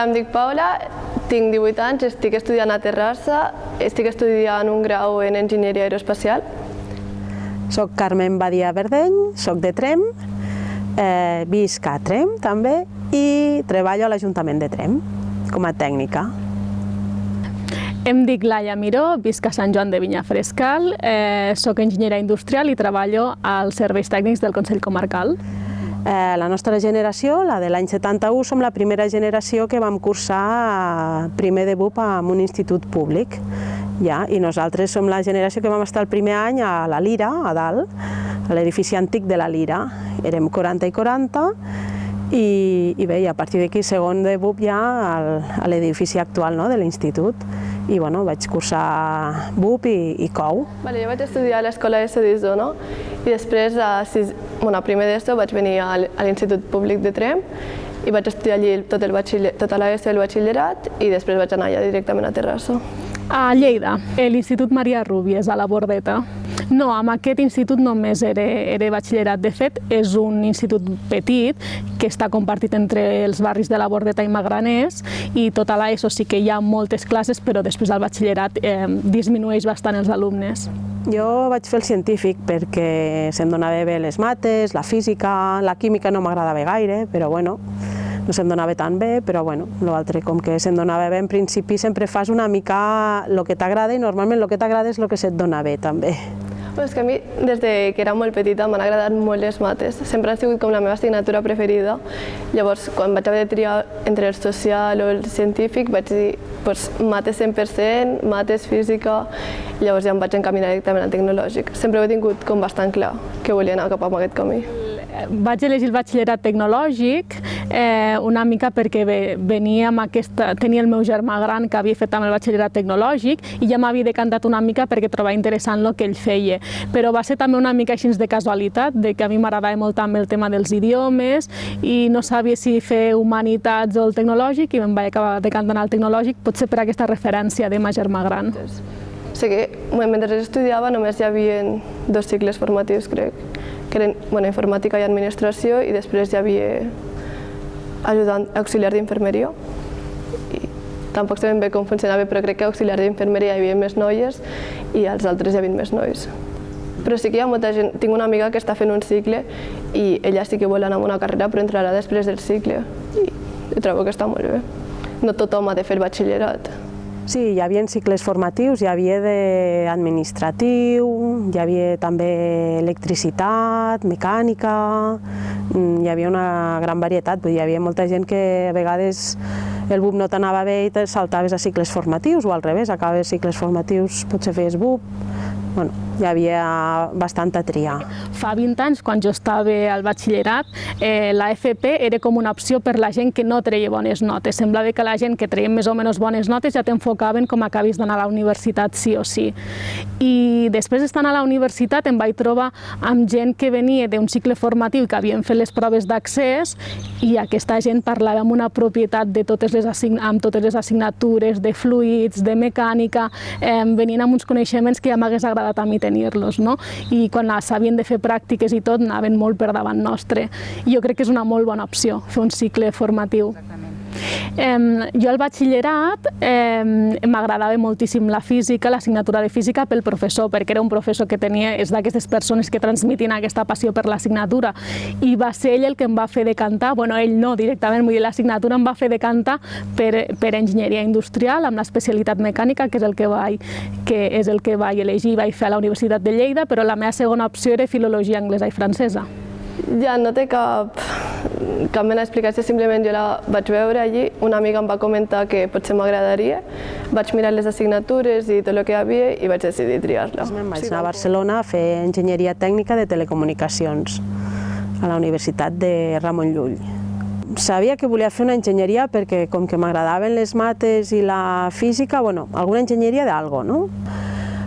Hola, em dic Paula, tinc 18 anys, estic estudiant a Terrassa, estic estudiant un grau en Enginyeria Aeroespacial. Soc Carmen Badia Verdeny, soc de Tremp, visc a Tremp també i treballo a l'Ajuntament de Tremp com a tècnica. Em dic Laia Miró, visc a Sant Joan de Vinyafrescal, soc enginyera industrial i treballo als serveis tècnics del Consell Comarcal. La nostra generació, la de l'any 71, som la primera generació que vam cursar primer de BUP en un institut públic. I nosaltres som la generació que vam estar el primer any a la Lira, a dalt, a l'edifici antic de la Lira. Érem 40 i 40 i bé, a partir d'aquí segon de BUP ja a l'edifici actual de l'institut. I vaig cursar BUP i COU. Jo vaig estudiar a l'escola de d'Isona i després, a primer d'ESO, vaig venir a l'Institut Públic de Tremp i vaig estudiar allí tota l'ESO i el batxillerat i després vaig anar ja directament a Terrassa. A Lleida, l'Institut Maria Rúbies, a la Bordeta. No, amb aquest institut només era batxillerat. De fet, és un institut petit que està compartit entre els barris de la Bordeta i Magraners i tota l'ESO sí que hi ha moltes classes, però després al batxillerat disminueix bastant els alumnes. Jo vaig fer el científic perquè se'm donava bé les mates, la física, la química no m'agradava gaire, però bueno, no se'm donava tan bé, però bueno, l'altre com que se'm donava bé, en principi sempre fas una mica el que t'agrada i normalment el que t'agrada és el que se't dona bé també. És que a mi, des que era molt petita, m'han agradat molt les mates. Sempre han sigut com la meva assignatura preferida. Llavors, quan vaig haver de triar entre el social o el científic, vaig dir mates 100%, mates, física, llavors ja em vaig encaminar directament al tecnològic. Sempre ho he tingut com bastant clar que volia anar cap a aquest camí. Vaig elegir el batxillerat tecnològic una mica perquè tenia el meu germà gran que havia fet també el batxillerat tecnològic i ja m'havia decantat una mica perquè trobava interessant el que ell feia. Però va ser també una mica així de casualitat, que a mi m'agradava molt també el tema dels idiomes i no sabia si fer humanitats o el tecnològic i em vaig acabar decantant al tecnològic, potser per aquesta referència de ma germà gran. Sé que mentre estudiava només hi havia 2 cicles formatius, crec, que eren informàtica i administració i després hi havia auxiliar d'infermeria. Tampoc sé ben bé com funcionava, però crec que a auxiliar d'infermeria hi havia més noies i als altres hi havia més nois. Però sí que hi ha molta gent, tinc una amiga que està fent un cicle i ella sí que vol anar a una carrera però entrarà després del cicle i trobo que està molt bé. No tothom ha de fer batxillerat. Sí, hi havia cicles formatius, hi havia d'administratiu, hi havia també electricitat, mecànica, hi havia una gran varietat, hi havia molta gent que a vegades el BUP no t'anava bé i te saltaves a cicles formatius o al revés, acabaves cicles formatius, potser feies BUP. Hi havia bastanta triar. Fa 20 anys, quan jo estava al batxillerat, la FP era com una opció per la gent que no treia bones notes. Semblava que la gent que treia més o menys bones notes ja t'enfocaven com acabis d'anar a la universitat sí o sí. I després d'estar a la universitat em vaig trobar amb gent que venia d'un cicle formatiu que havien fet les proves d'accés i aquesta gent parlava amb una propietat de totes les assignatures, de fluids, de mecànica, venien amb uns coneixements que ja m'hagués agradat a mi tenir-los, i quan s'havien de fer pràctiques i tot anaven molt per davant nostre. Jo crec que és una molt bona opció fer un cicle formatiu. Jo al batxillerat m'agradava moltíssim la física, l'assignatura de física pel professor, perquè era un professor que és d'aquestes persones que transmiten aquesta passió per l'assignatura i va ser ell el que em va fer decantar, ell no directament, vull dir, l'assignatura em va fer decantar per enginyeria industrial amb l'especialitat mecànica, que és el que vaig elegir i vaig fer a la Universitat de Lleida, però la meva segona opció era filologia anglesa i francesa. Ja no té cap mena d'explicació, simplement jo la vaig veure allí, una amiga em va comentar que potser m'agradaria, vaig mirar les assignatures i tot el que hi havia i vaig decidir triar-la. Vaig anar a Barcelona a fer enginyeria tècnica de telecomunicacions a la Universitat de Ramon Llull. Sabia que volia fer una enginyeria perquè com que m'agradaven les mates i la física, alguna enginyeria d'algo, no?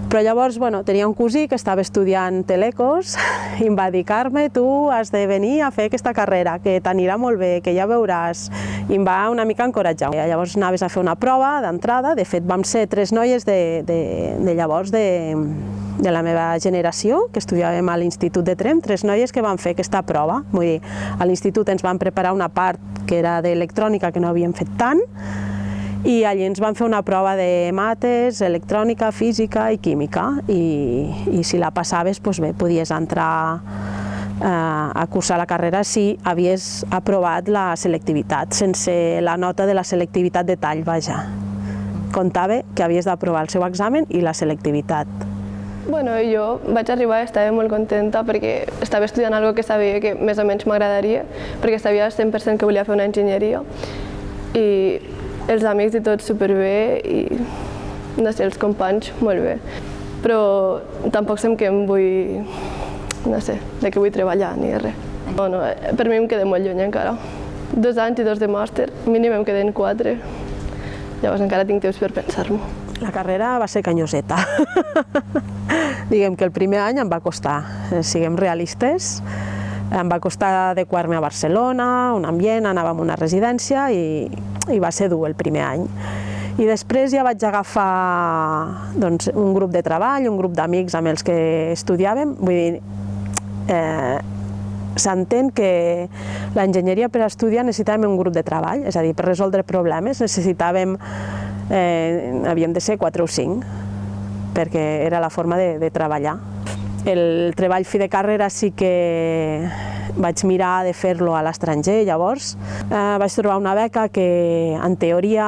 Però llavors, tenia un cosí que estava estudiant telecos i em va dir, Carme, tu has de venir a fer aquesta carrera, que t'anirà molt bé, que ja veuràs. I em va una mica encoratjar. Llavors anaves a fer una prova d'entrada, de fet vam ser 3 noies de llavors de la meva generació, que estudiàvem a l'Institut de Tremp, 3 noies que van fer aquesta prova. Vull dir, a l'Institut ens van preparar una part que era d'electrònica, que no havíem fet tant, i allí ens van fer una prova de mates, electrònica, física i química, i si la passaves, doncs bé, podies entrar a cursar la carrera si havies aprovat la selectivitat, sense la nota de la selectivitat de tall, vaja. Comptava que havies d'aprovar el seu examen i la selectivitat. Bueno, jo vaig arribar i estava molt contenta perquè estava estudiant algo que sabia que més o menys m'agradaria, perquè sabia 100% que volia fer una enginyeria, i els amics i tot superbé, i no sé, els companys molt bé. Però tampoc sé que em vull, no sé, de què vull treballar ni res. No, per mi em queda molt lluny encara. 2 anys i 2 de màster, mínim em queden 4. Llavors encara tinc temps per pensar-m'ho. La carrera va ser canyoseta. Diguem que el primer any em va costar, siguem realistes, em va costar adequar-me a Barcelona, un ambient, anàvem a una residència i va ser dur el primer any. I després ja vaig agafar un grup de treball, un grup d'amics amb els que estudiàvem. Vull dir, s'entén que l'enginyeria per estudiar necessitàvem un grup de treball, és a dir, per resoldre problemes necessitàvem, havíem de ser 4 o 5, perquè era la forma de treballar. El treball fi de carrera sí que vaig mirar de fer-lo a l'estranger, llavors vaig trobar una beca que en teoria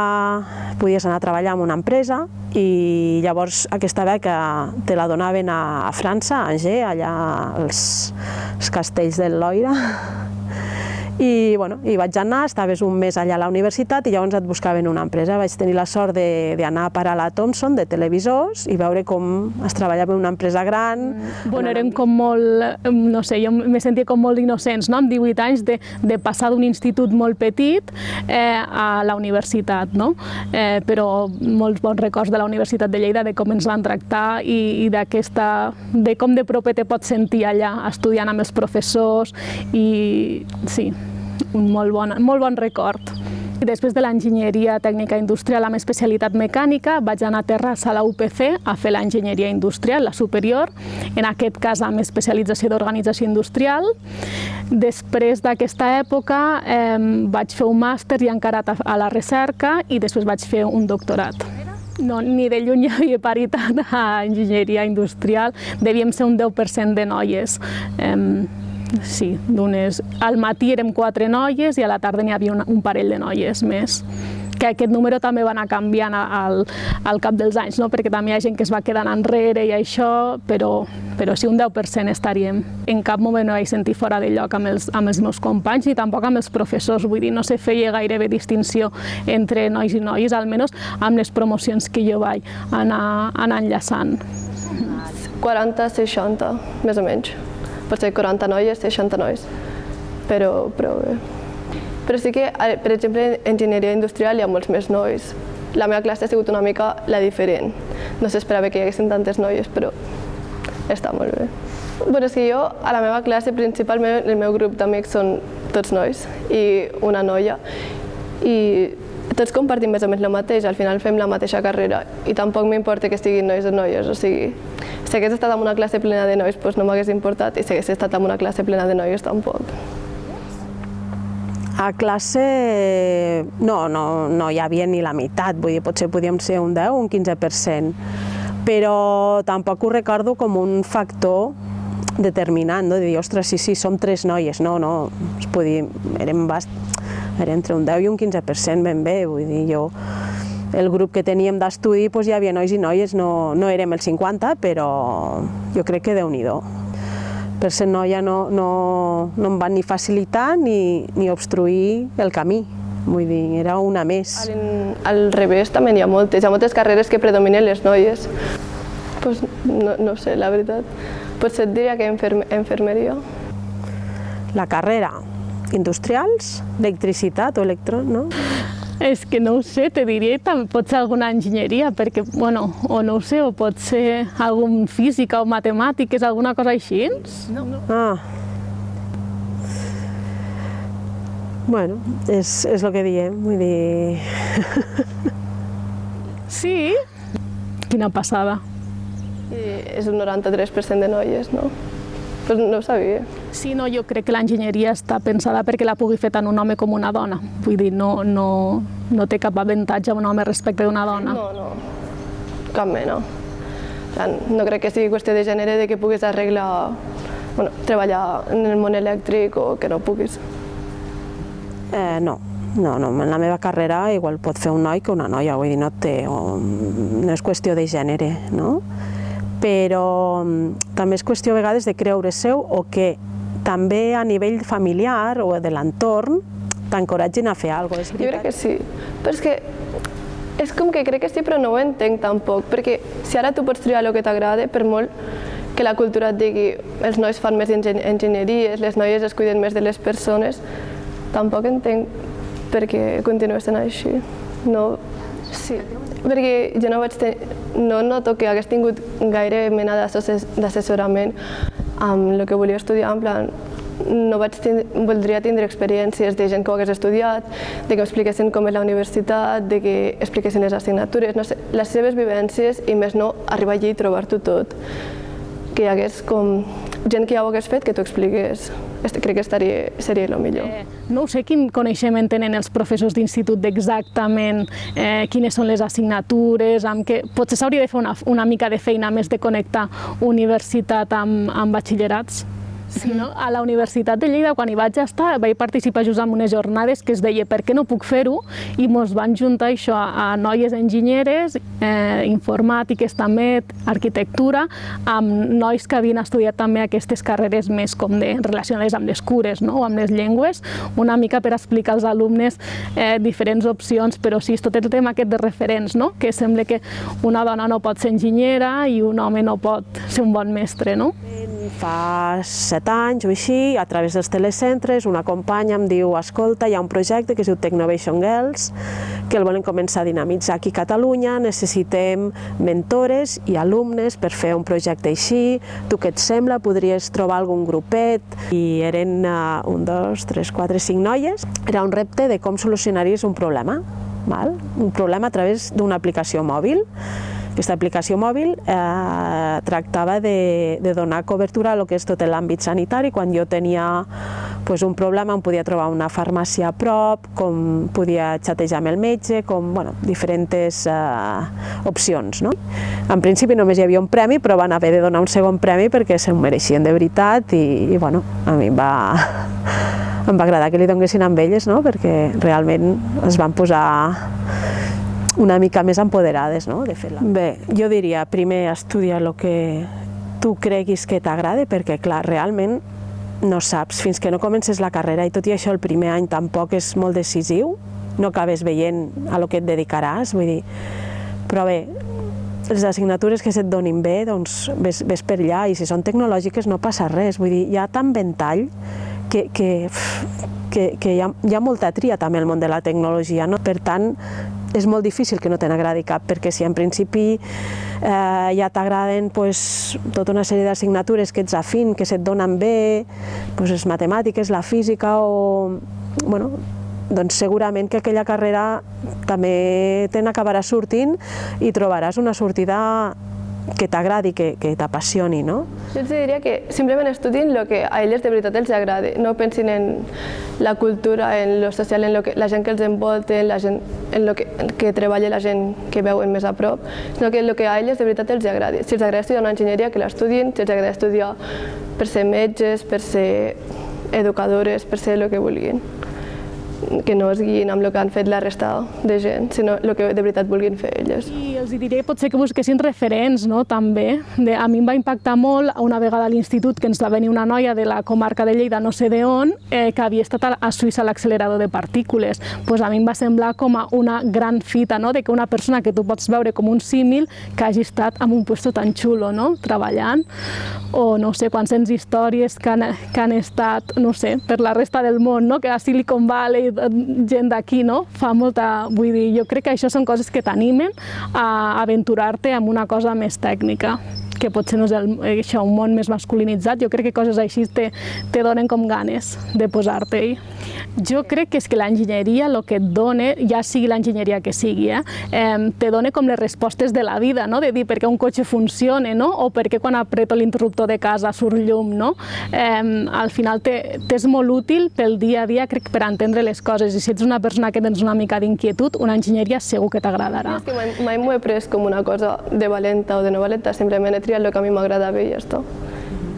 podies anar a treballar en una empresa, i llavors aquesta beca te la donaven a França, a Angers, allà als castells del Loira. I vaig anar, estaves un mes allà a la universitat i llavors et buscaven una empresa. Vaig tenir la sort d'anar a parar a la Thomson de televisors i veure com es treballava en una empresa gran. Bueno, érem com molt, no sé, jo me sentia com molt innocents, no?, amb 18 anys de passar d'un institut molt petit a la universitat, no? Però molts bons records de la Universitat de Lleida, de com ens van tractar i de com de proper te pots sentir allà estudiant amb els professors, i sí, un molt bon record. I després de l'enginyeria tècnica industrial amb especialitat mecànica vaig anar a Terrassa a la UPC a fer l'enginyeria industrial, la superior, en aquest cas amb especialització d'organització industrial. Després d'aquesta època vaig fer un màster i encara a la recerca, i després vaig fer un doctorat. No, ni de lluny hi havia paritat a enginyeria industrial, devíem ser un 10% de noies. Sí, al matí érem 4 noies i a la tarda n'hi havia un parell de noies més. Que aquest número també va anar canviant al cap dels anys, no? Perquè també hi ha gent que es va quedant enrere i això, però sí, un 10% estaríem. En cap moment no vaig sentir fora de lloc amb els meus companys ni tampoc amb els professors. Vull dir, no se feia gairebé distinció entre nois i noies, almenys amb les promocions que jo vaig anar enllaçant. 40-60, més o menys. Potser 40 noies, 60 nois, però bé. Però sí que, per exemple, en enginyeria industrial hi ha molts més nois. La meva classe ha sigut una mica la diferent. No s'esperava que hi haguessin tantes noies, però està molt bé. És que jo, a la meva classe, principalment, el meu grup d'amics són tots nois i una noia, i tots compartim més o menys el mateix, al final fem la mateixa carrera, i tampoc m'importa que estiguin nois o noies, o sigui, si hagués estat en una classe plena de nois, doncs no m'hagués importat, i si hagués estat en una classe plena de noies, tampoc. A classe no hi havia ni la meitat, vull dir, potser podíem ser un 10 o un 15%, però tampoc ho recordo com un factor determinant, no? De dir, ostres, sí, som 3 noies, no, era entre un 10 i un 15% ben bé, vull dir, el grup que teníem d'estudi hi havia nois i noies, no érem el 50, però jo crec que Déu-n'hi-do. Per ser noia no em van ni facilitar ni obstruir el camí, vull dir, era una més. Al revés també hi ha moltes carreres que predominen les noies. Doncs no sé, la veritat. Potser et diria que infermeria. La carrera, industrials, electricitat o no? És que no ho sé, te diria també pot ser alguna enginyeria, perquè, bueno, o no ho sé, o pot ser algun física o matemàtiques, alguna cosa així? No. Bueno, és el que diem, vull dir... Sí? Quina passada. I és un 93% de noies, no? Pues no ho sabia. Sí, no, jo crec que l'enginyeria està pensada perquè la pugui fer tant un home com una dona. Vull dir, no té cap avantatge un home respecte d'una dona. No, cap mena. No crec que sigui qüestió de gènere de que puguis arreglar, treballar en el món elèctric o que no puguis. No, en la meva carrera igual pot fer un noi que una noia, vull dir, no és qüestió de gènere, no? Però també és qüestió a vegades de creure-seu o que també a nivell familiar o de l'entorn t'encoratgin a fer alguna cosa. Jo crec que sí, però és que és com que crec que sí, però no ho entenc tampoc, perquè si ara tu pots triar el que t'agrada, per molt que la cultura et digui els nois fan més enginyeries, les noies es cuiden més de les persones, tampoc entenc per què continua sent així. Sí, perquè jo no noto que hagués tingut gaire mena d'assessorament amb el que volia estudiar, en plan, voldria tindre experiències de gent que ho hagués estudiat, de que m'expliquessin com és la universitat, de que expliquessin les assignatures, no sé, les seves vivències i més no arribar allí i trobar-t'ho tot. Que hi hagués com gent que ja ho hagués fet, que t'ho expliqués. Crec que seria el millor. No sé quin coneixement tenen els professors d'institut d'exactament quines són les assignatures, potser s'hauria de fer una mica de feina més de connectar universitat amb batxillerats. Sí, no? A la Universitat de Lleida, quan hi vaig estar, vaig participar just en unes jornades que es deia per què no puc fer-ho, i ens van juntar això a noies enginyeres, informàtiques també, arquitectura, amb nois que havien estudiat també aquestes carreres més com relacionades amb les cures, no? O amb les llengües, una mica per explicar als alumnes diferents opcions, però sí, és tot el tema aquest de referents, no? Que sembla que una dona no pot ser enginyera i un home no pot ser un bon mestre, no? Fa 7 anys o així, a través dels telecentres, una companya em diu: escolta, hi ha un projecte que es diu Technovation Girls, que el volen començar a dinamitzar aquí a Catalunya, necessitem mentores i alumnes per fer un projecte així, tu què et sembla, podries trobar algun grupet? I eren 1, 2, 3, 4, 5 noies. Era un repte de com solucionaries un problema, un problema a través d'una aplicació mòbil. Aquesta aplicació mòbil tractava de donar cobertura a lo que és tot l'àmbit sanitari. Quan jo tenia un problema em podia trobar una farmàcia a prop, com podia xatejar amb el metge, com diferents opcions. En principi només hi havia un premi, però van haver de donar un segon premi perquè se'l mereixien de veritat i a mi em va agradar que li donessin amb elles, perquè realment es van posar una mica més empoderades de fer-la. Bé, jo diria, primer estudia el que tu creguis que t'agrada, perquè clar, realment no saps, fins que no comences la carrera, i tot i això el primer any tampoc és molt decisiu, no acabes veient a lo que et dedicaràs, vull dir, però bé, les assignatures que se't donin bé, doncs ves per allà, i si són tecnològiques no passa res, vull dir, hi ha tant ventall que hi ha molta tria també al món de la tecnologia, per tant, és molt difícil que no te n'agradi cap, perquè si en principi ja t'agraden tota una sèrie d'assignatures que ets afín, que se't donen bé, les matemàtiques, la física, doncs segurament que aquella carrera també te n'acabarà sortint i trobaràs una sortida que t'agradi, que t'apassioni, no? Jo els diria que simplement estudin el que a elles de veritat els agrada, no pensin en la cultura, en lo social, en la gent que els envolta, en el que treballa la gent que veuen més a prop, sinó que el que a elles de veritat els agrada. Si els agrada estudiar una enginyeria, que l'estudien, si els agrada estudiar per ser metges, per ser educadores, per ser el que vulguin. Que no es guiïn amb el que han fet la resta de gent, sinó el que de veritat vulguin fer elles. I els diré potser que busquessin referents, també. A mi em va impactar molt una vegada a l'institut que ens va venir una noia de la comarca de Lleida, no sé d'on, que havia estat a Suïssa a l'accelerador de partícules. A mi em va semblar com una gran fita, de que una persona que tu pots veure com un símil que hagi estat en un lloc tan xulo, treballant, o no sé, quan sents històries que han estat, no sé, per la resta del món, que a Silicon Valley gent d'aquí, fa molta... Vull dir, jo crec que això són coses que t'animen a aventurar-te en una cosa més tècnica. que potser no és això, un món més masculinitzat. Jo crec que coses així te donen com ganes de posar-te-hi. Jo crec que és que l'enginyeria el que et dona, ja sigui l'enginyeria que sigui, te dona com les respostes de la vida, no? De dir per què un cotxe funciona, no? O per què quan apreto l'interruptor de casa surt llum, no? Al final t'és molt útil pel dia a dia, crec, per entendre les coses, i si ets una persona que tens una mica d'inquietud, una enginyeria segur que t'agradarà. És que mai m'ho he pres com una cosa de valenta o de no valenta, simplement he triat el que a mi m'agradava i ja està.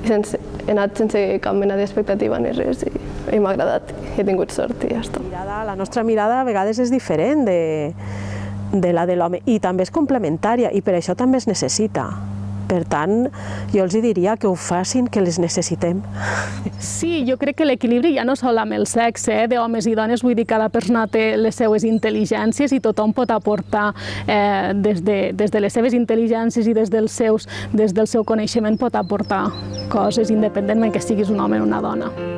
He anat sense cap mena d'expectativa ni res i m'ha agradat, he tingut sort i ja està. La nostra mirada a vegades és diferent de la de l'home i també és complementària i per això també es necessita. Per tant, jo els diria que ho facin, que les necessitem. Sí, jo crec que l'equilibri ja no sol amb el sexe, d'homes i dones, vull dir, cada persona té les seues intel·ligències i tothom pot aportar des de les seves intel·ligències i des del seu coneixement pot aportar coses independentment que siguis un home o una dona.